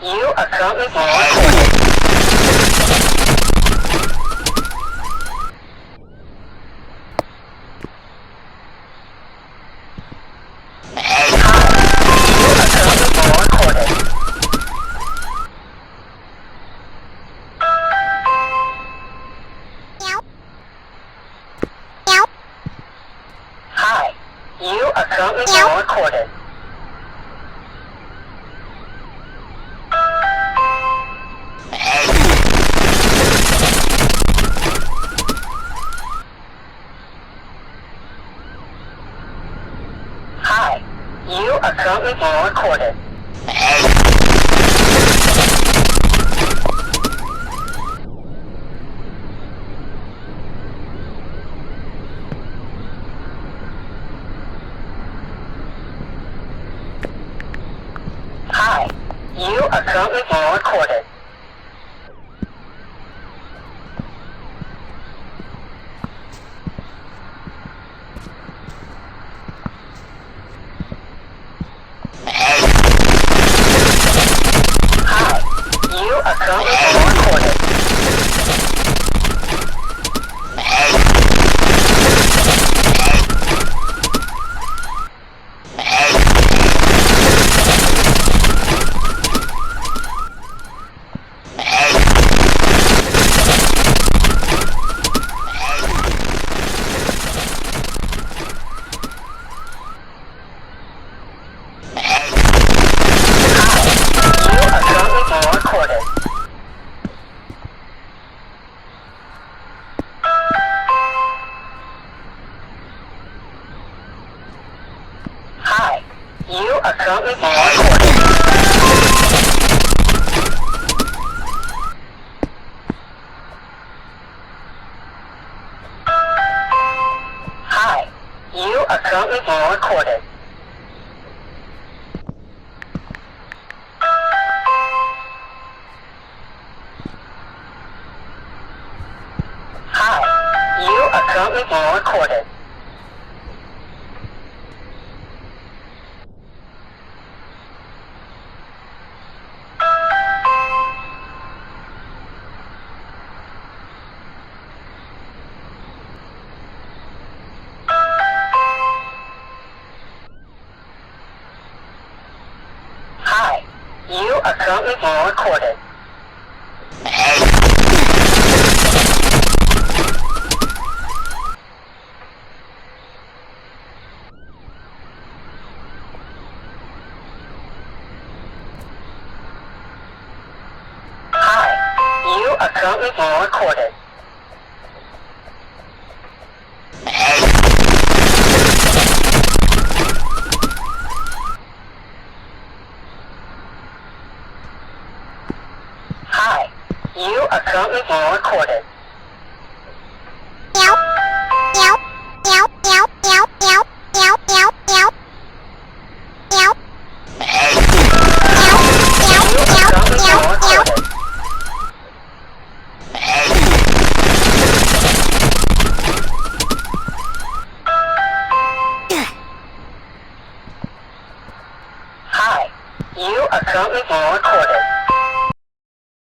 You are currently being recorded. Hi, you are currently being recorded. Hi, you are currently being recorded. Hi, you are currently being recorded. Hi, you are currently being recorded. Hi, you are currently being recorded. Hi, you are currently being recorded. Hi, you are currently being recorded. Hi, you are currently being recorded. Hi, you are currently being recorded. Hi, you are currently being recorded. Hi, you are currently being recorded.